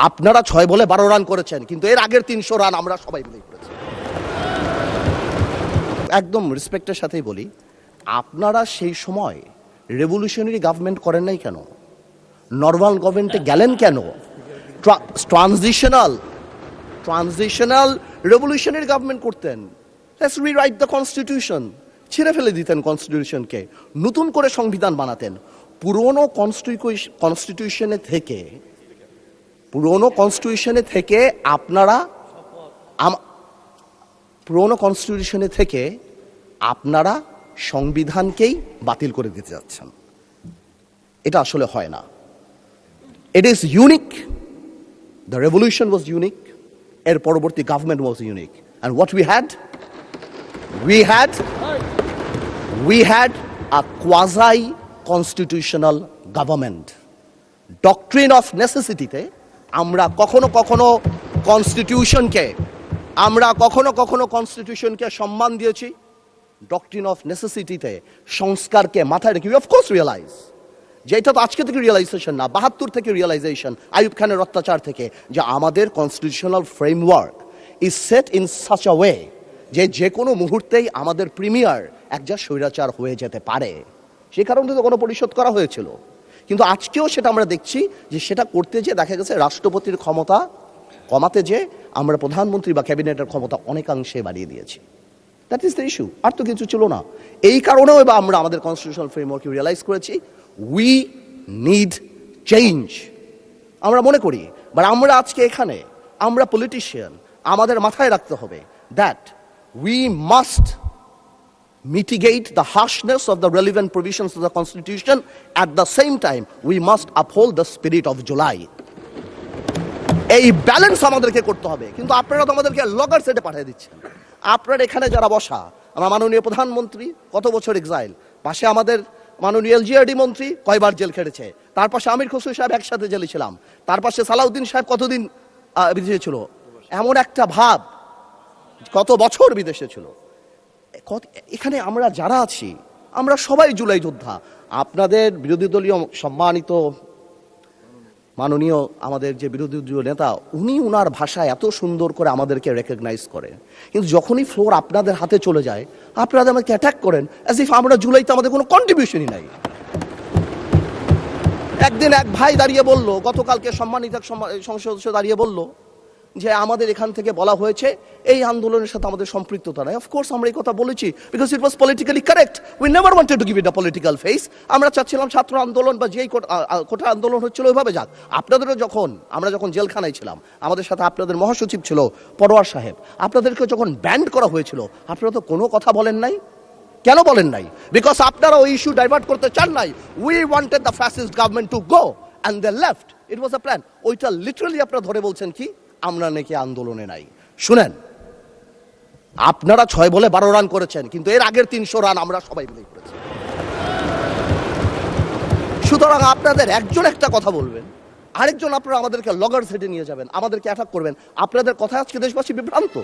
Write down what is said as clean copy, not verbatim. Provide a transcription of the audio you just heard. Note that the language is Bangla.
আপনারা 6 বলে 12 রান করেছেন, কিন্তু এর আগের 300 রান আমরা সবাই মিলে করেছি। একদম রেসপেক্টের সাথেই বলি, আপনারা সেই সময় রেভলিউশনারি গভর্নমেন্ট করেন নাই কেন? নর্মাল গভর্নমেন্টে গেলেন কেন? ট্রানজিশনাল রেভলিউশনারি গভর্নমেন্ট করতেন। লেটস রিরাইট দ্য কনস্টিটিউশন, ছিঁড়ে ফেলে দিতেন কনস্টিটিউশনকে, নতুন করে সংবিধান বানাতেন। পুরনো কনস্টিটিউশনে থেকে আপনারা সংবিধানকেই বাতিল করে দিতে যাচ্ছেন। এটা আসলে হয় না। It is unique. The revolution was unique, এর পরবর্তী government was unique. And what we had a quasi constitutional government. Doctrine of নেসেসিটিতে আমরা কখনো কনস্টিটিউশনকে সম্মান দিয়েছি। ডক্ট্রিন অফ নেসেসিটিতে সংস্কারকে মাথায় রেখে অফ কোর্স রিয়েলাইজ, যে এটা তো আজকে থেকে রিয়েলাইজেশন না, 72 থেকে রিয়েলাইজেশন, আইয়ুব খানের অত্যাচার থেকে, যে আমাদের constitutional framework is set in such a way যে কোনো মুহূর্তেই আমাদের প্রিমিয়ার একজন স্বৈরাচার হয়ে যেতে পারে। সেই কারণে তো গণপরিষদ করা হয়েছিল। কিন্তু আজকেও সেটা আমরা দেখছি যে সেটা করতে যে দেখা গেছে রাষ্ট্রপতির ক্ষমতা কমাতে যে আমরা প্রধানমন্ত্রী বা ক্যাবিনেটের ক্ষমতা অনেকাংশে বাড়িয়ে দিয়েছি। দ্যাট ইজ দ্য ইস্যু, আর তো কিছু ছিল না। এই কারণেও এবার আমরা আমাদের কনস্টিটিউশনাল ফ্রেমওয়ার্কে রিয়েলাইজ করেছি উই নিড চেঞ্জ। আমরা মনে করি, বাট আমরা আজকে এখানে আমরা পলিটিশিয়ান, আমাদের মাথায় রাখতে হবে that we must mitigate the harshness of the relevant provisions of the Constitution. At the same time, we must uphold the spirit of July. এই ব্যালেন্স আমাদেরকে করতে হবে। কিন্তু আপনারা তো আমাদেরকে লগর সেটে পাঠিয়ে দিচ্ছেন। আপনারা এখানে যারা বসা, আমার মাননীয় প্রধানমন্ত্রী কত বছর এক্সাইল, পাশে আমাদের মাননীয় এলজিআরডি মন্ত্রী কয়বার জেল খেটেছে, তার পাশে আমির খসরু সাহেব একসাথে জেলে ছিলাম, তার পাশে সালাউদ্দিন সাহেব কতদিন বিদেশে ছিল, এমন একটা ভাব, কত বছর বিদেশে ছিল। এখানে আমরা যারা আছি আমরা সবাই জুলাই যোদ্ধা। আপনাদের বিরোধী দলীয় সম্মানিত মাননীয় আমাদের যে বিরোধী দলীয় নেতা, উনি উনার ভাষায় এত সুন্দর করে আমাদেরকে রেকগনাইজ করে, কিন্তু যখনই ফ্লোর আপনাদের হাতে চলে যায় আপনারা আমাকে অ্যাটাক করেন অ্যাজ ইফ আমরা জুলাইতে আমাদের কোনো কন্ট্রিবিউশনই নাই। একদিন এক ভাই দাঁড়িয়ে বলল, গতকালকে সম্মানিত সংসদ সদস্য দাঁড়িয়ে বলল যে আমাদের এখান থেকে বলা হয়েছে এই আন্দোলনের সাথে আমাদের সম্পৃক্ততা নাই। অফকোর্স আমরা এই কথা বলেছি, because it was politically correct. We never wanted to give it a political face. আমরা চাচ্ছিলাম ছাত্র আন্দোলন বা যেই কোটা আন্দোলন হচ্ছিল ওইভাবে যাক। আপনাদেরও আমরা যখন জেলখানায় ছিলাম, আমাদের সাথে আপনাদের মহাসচিব ছিল পরোয়ার সাহেব, আপনাদেরকে যখন ব্যান্ড করা হয়েছিল আপনারা তো কোনো কথা বলেন নাই। কেন বলেন নাই? বিকজ আপনারা ওই ইস্যু ডাইভার্ট করতে চান নাই। We wanted the fascist government to go and they left. It was a plan. ওইটা লিটারালি আপনারা ধরে বলছেন কি আমরা নাকি আন্দোলনে নাই। শুনেন, আপনারা 6 বলে 12 রান করেছেন, কিন্তু এর আগের 300 রান আমরা সবাই মিলে করেছি। সুতরাং আপনাদের একজন একটা কথা বলবেন, আরেকজন আপনারা আমাদেরকে লগর সেটে নিয়ে যাবেন, আমাদেরকে অ্যাটাক করবেন। আপনাদের কথা আজকে দেশবাসী বিভ্রান্ত।